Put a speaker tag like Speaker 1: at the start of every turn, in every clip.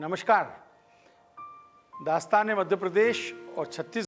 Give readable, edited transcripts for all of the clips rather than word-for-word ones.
Speaker 1: नमस्कार। दास्तान मध्य प्रदेश और छत्तीसगढ़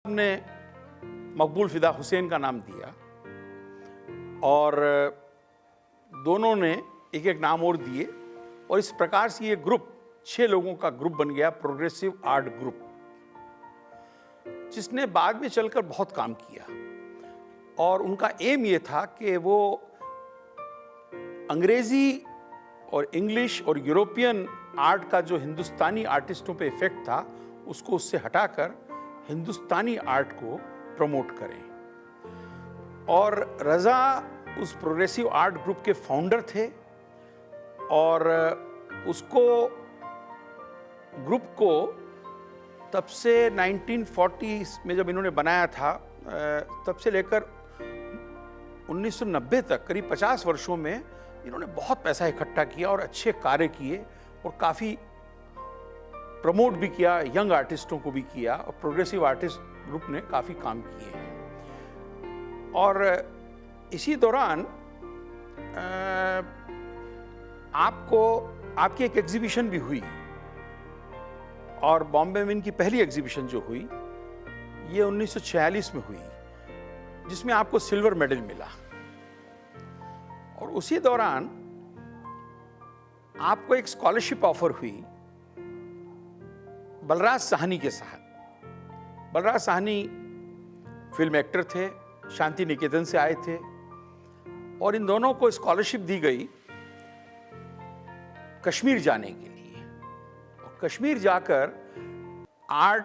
Speaker 1: ने मकबूल फिदा हुसैन का नाम दिया और दोनों ने एक एक नाम और दिए और इस प्रकार से ये ग्रुप 6 लोगों का ग्रुप बन गया, प्रोग्रेसिव आर्ट ग्रुप, जिसने बाद में चलकर बहुत काम किया। और उनका एम ये था कि वो अंग्रेजी और इंग्लिश और यूरोपियन आर्ट का जो हिंदुस्तानी आर्टिस्टों पे इफेक्ट था उसको उससे हटाकर हिंदुस्तानी आर्ट को प्रमोट करें। और रज़ा उस प्रोग्रेसिव आर्ट ग्रुप के फाउंडर थे और उसको ग्रुप को तब से 1940s में जब इन्होंने बनाया था तब से लेकर 1990 तक करीब 50 वर्षों में इन्होंने बहुत पैसा इकट्ठा किया और अच्छे कार्य किए और काफ़ी प्रमोट भी किया, यंग आर्टिस्टों को भी किया और प्रोग्रेसिव आर्टिस्ट ग्रुप ने काफ़ी काम किए हैं। और इसी दौरान आपकी एक एग्जीबिशन भी हुई और बॉम्बे में इनकी पहली एग्जीबिशन जो हुई ये 1946 में हुई, जिसमें आपको सिल्वर मेडल मिला। और उसी दौरान आपको एक स्कॉलरशिप ऑफर हुई बलराज साहनी के साथ। बलराज साहनी फिल्म एक्टर थे, शांति निकेतन से आए थे और इन दोनों को स्कॉलरशिप दी गई कश्मीर जाने के लिए। और कश्मीर जाकर आर्ट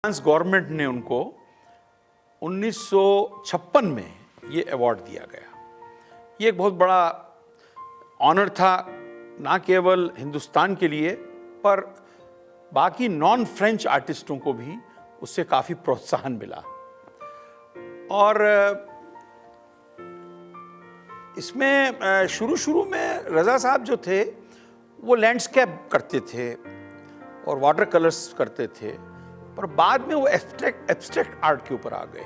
Speaker 1: फ्रांस गवर्नमेंट ने उनको 1956 में ये अवार्ड दिया गया। ये एक बहुत बड़ा ऑनर था, ना केवल हिंदुस्तान के लिए पर बाकी नॉन फ्रेंच आर्टिस्टों को भी उससे काफ़ी प्रोत्साहन मिला। और इसमें शुरू में रज़ा साहब जो थे वो लैंडस्केप करते थे और वाटर कलर्स करते थे, पर बाद में वो एब्स्ट्रैक्ट आर्ट के ऊपर आ गए।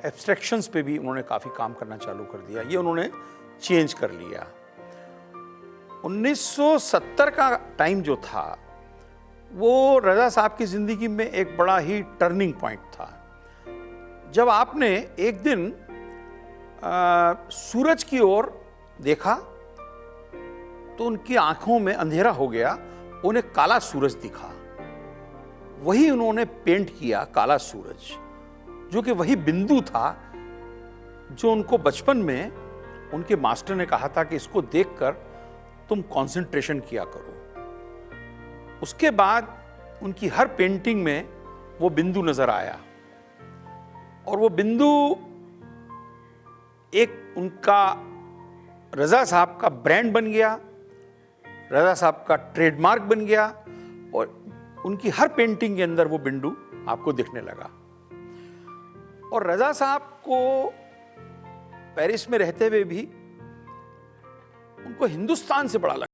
Speaker 1: एब्स्ट्रैक्शंस पे भी उन्होंने काफ़ी काम करना चालू कर दिया, ये उन्होंने चेंज कर लिया। 1970 का टाइम जो था वो रज़ा साहब की ज़िंदगी में एक बड़ा ही टर्निंग पॉइंट था, जब आपने एक दिन सूरज की ओर देखा तो उनकी आंखों में अंधेरा हो गया, उन्हें काला सूरज दिखा। वही उन्होंने पेंट किया, काला सूरज, जो कि वही बिंदु था जो उनको बचपन में उनके मास्टर ने कहा था कि इसको देखकर तुम कंसंट्रेशन किया करो। उसके बाद उनकी हर पेंटिंग में वो बिंदु नजर आया और वो बिंदु एक उनका रज़ा साहब का ब्रांड बन गया, रज़ा साहब का ट्रेडमार्क बन गया और उनकी हर पेंटिंग के अंदर वो बिंदु आपको दिखने लगा। और रज़ा साहब को पेरिस में रहते हुए भी उनको हिंदुस्तान से बड़ा लगा।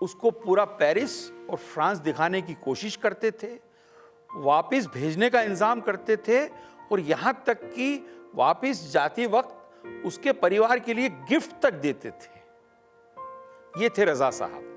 Speaker 1: उसको पूरा पेरिस और फ्रांस दिखाने की कोशिश करते थे, वापस भेजने का इंतजाम करते थे और यहाँ तक कि वापस जाते वक्त उसके परिवार के लिए गिफ्ट तक देते थे। ये थे रज़ा साहब।